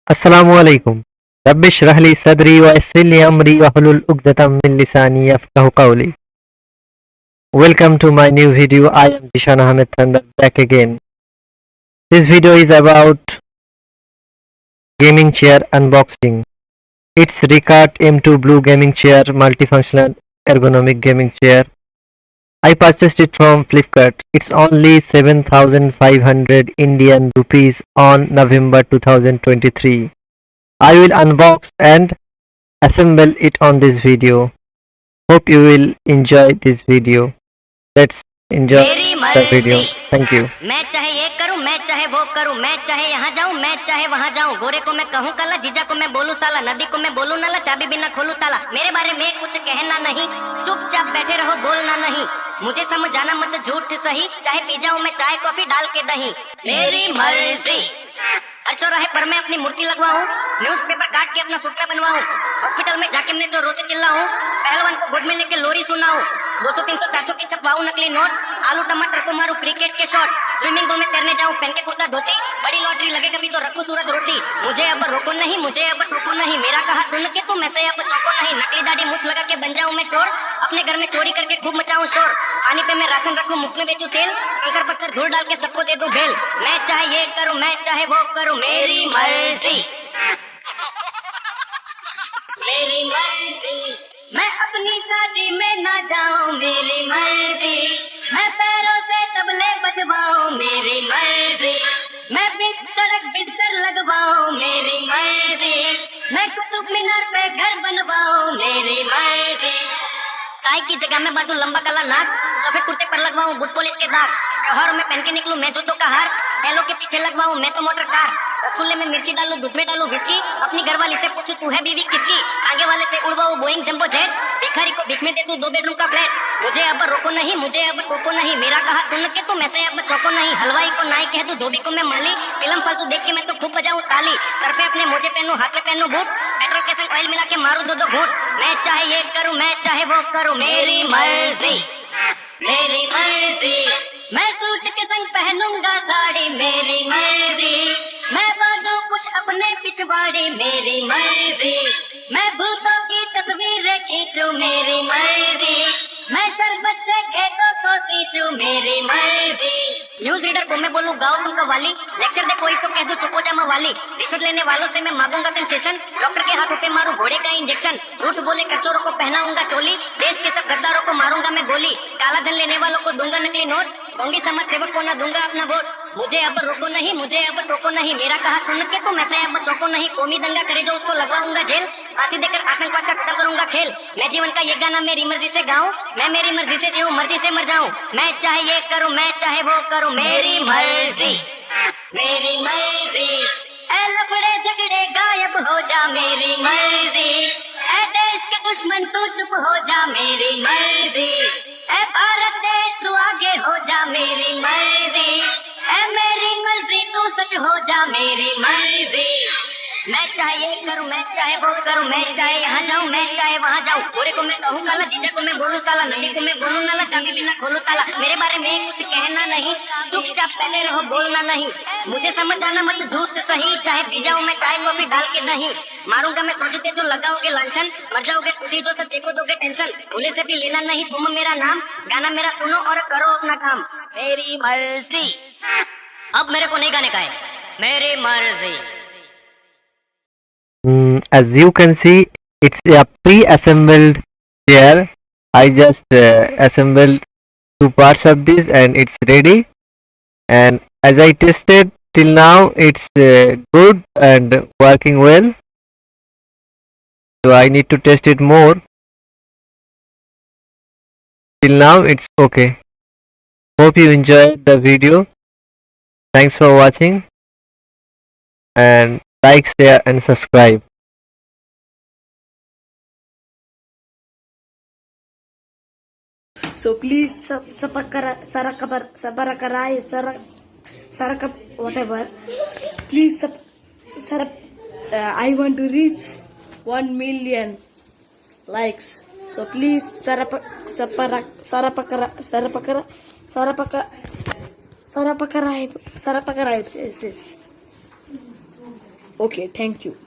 अस्सलामुअलैकुम रब्बिश इश्रह ली सदरी व यस्सिर ली अमरी वहलुल उक़दतम मिन लिसानी यफ़क़हू क़ौली. Welcome to my new video. I am Zishan Ahmed Thandar back again. This video is about gaming chair unboxing. It's Rekart M2 Blue gaming chair, multifunctional ergonomic gaming chair. I purchased it from Flipkart. It's only 7,500 Indian rupees on November 2023. I will unbox and assemble it on this video. Hope you will enjoy this video. Let's enjoy the video. Thank you. मैं चाहे ये करूं, मैं चाहे वो करूं, मैं चाहे यहाँ जाऊं, मैं चाहे वहाँ जाऊं, गोरे को मैं कहूँ काला, जीजा को मैं बोलूं साला, नदी को मैं बोलूं नाला, चाबी बिना खोलूं ताला. मेरे बारे में कुछ कहना नहीं, चुपचाप बैठे रहो, बोलना नहीं. मुझे समझाना मत झूठ सही, चाहे पी जाऊं मैं चाय कॉफी डाल के दही. मेरी मर्जी. हर चौराहे पर मैं अपनी मूर्ति लगवाऊं, न्यूज़पेपर काट के अपना सुटका बनवाऊं, हॉस्पिटल में जाके मैं तो रोते चिल्लाऊं, पहलवान को गुड में लेके लोरी सुनाऊं, 200 300 400 की छपवाऊं नकली नोट, आलू टमाटर को मारूं क्रिकेट के शॉट, स्विमिंग पूल में तैरने जाऊं पहन के कुर्ता धोती, बड़ी लॉटरी लगे कभी तो रखूं सूरत रोटी. मुझे अब रोको नहीं, मुझे अब टोको नहीं, मेरा कहा सुन के तुम ऐसे अब चौको नहीं. नकली दाढ़ी मूछ लगा के बन जाऊं मैं चोर, अपने घर में चोरी करके खूब मचाऊं शोर, पानी पे मैं राशन रखूं, मुफ्त में बेचूं तेल, कंकर पत्थर धूल डाल के सबको दे दूं भेल. मैं चाहे ये करूं, मैं चाहे वो करूं, मेरी मर्जी. मेरी मर्जी. मैं अपनी शादी में ना जाऊं, मेरी मर्जी. मैं पैरों से तबले बजवाऊं, मेरी मर्जी. मैं बिस्तर लगवाऊं, मेरी मर्जी. मैं कुतुब मीनार पे घर बनवाऊं, मेरी मर्जी. टाई की जगह में बाजू लंबा काला नाक, सफेद कुर्ते पर लगवाऊं बुट पॉलिश के दाग, त्योहारों में पहन के निकलूं मैं जूतों का हार, बैलों के पीछे लगवाऊं मैं तो मोटर कार, रसगुल्ले में मिर्ची डालूं, दूध में डालूं विस्की, अपनी घरवाली से पूछूं तू है बीवी किसकी, आगे वाले से उड़वाऊं बोइंग जंबो जेट, भिखारी को भीख में दे दूं 2 बेडरूम का फ्लैट. मुझे अब रोको नहीं, मुझे अब टोको नहीं, मेरा कहा सुन के तुम ऐसे अब चौको नहीं. हलवाई को नाई कह दूं, धोबी को मैं माली, फिल्म फालतू देख के मैं तो खूब बजाऊं ताली, सर पे अपने मोजे पहनूं, हाथ में पहनूं बूट, पेट्रोल केसन ऑयल मिला के मारूं 2 घूंट. मैं चाहे ये करूं, मैं चाहे वो करूं, मेरी मर्जी. मेरी मर्जी. मैं सूट के संग पहनूंगा साड़ी, मेरी मर्जी. मैं बांधूं कुछ अपने पिछवाड़ी, मेरी मर्जी. मैं भूतों की तस्वीरें खींचूं, मेरी मर्जी. मैं शरबत से खेतों को सींचूं, मेरी मर्जी. न्यूज रीडर को मैं बोलूं गाँव तुमका वाली, लेक्चर दे कोई तो कह दूं चुपो जामा वाली, रिश्वत लेने वालों से मैं मांगूंगा कंसेशन, डॉक्टर के हाथों पे मारूं घोड़े का इंजेक्शन, झूठ बोले कचोरों को पहनाऊंगा चोली, देश के सब गद्दारों को मारूंगा मैं गोली, काला धन लेने वालों को दूंगा नकली नोट, बोंगी समाज सेवक को ना दूंगा अपना वोट. मुझे अब रोको नहीं, मुझे अब टोको नहीं, मेरा कहा सुन के तुम ऐसे अब चौको नहीं. कौमी दंगा करे जो उसको लगवाऊंगा जेल, फांसी देकर आतंकवाद का खत्म करूंगा खेल. मैं जीवन का ये गाना मेरी मर्जी से गाऊं, मैं मेरी मर्जी से जीऊं, मर्जी से मर जाऊं. मैं चाहे ये करूं, मैं चाहे वो करूं, मेरी मर्जी. मेरी मर्जी. ऐ लफड़े झगड़े गायब हो जा, मेरी मर्जी. ऐ देश के दुश्मन तू चुप हो जा, मेरी मर्जी. ऐ भारत देश तू आगे हो जा, मेरी मर्जी. ऐ मेरी मर्जी तू सच हो जा, मेरी मर्जी. मैं चाहे ये करूं, मैं चाहे वो करूं, मैं चाहे यहाँ जाऊं, मैं चाहे वहाँ जाऊं, गोरे को मैं कहूँ काला, जीजा को मैं बोलूं साला, नदी को मैं बोलूं नाला, चाबी बिना खोलूं ताला. मेरे बारे में कुछ कहना नहीं, चुपचाप पहले रहो, बोलना नहीं. मुझे समझ आना मत झूठ सही, चाहे पी जाऊं मैं चाय कॉफी डाल के दही. मारूंगा मैं सोचते जो लगाओगे लांछन, मर जाओगे खुशी जो सब देखो दोगे टेंशन. भूले से भी लेना नहीं तुम मेरा नाम, गाना मेरा सुनो और करो अपना काम. मेरी मर्जी. अब मेरे को नहीं गाने का है, मेरी मर्जी. As you can see, it's a pre-assembled chair. I just assembled 2 parts of this and it's ready. And as I tested till now, it's good and working well. So I need to test it more. Till now, it's okay. Hope you enjoyed the video. Thanks for watching. And like, share and subscribe. So please whatever. Please I want to reach 1 million likes. So please sarapakara. Yes. Okay, thank you.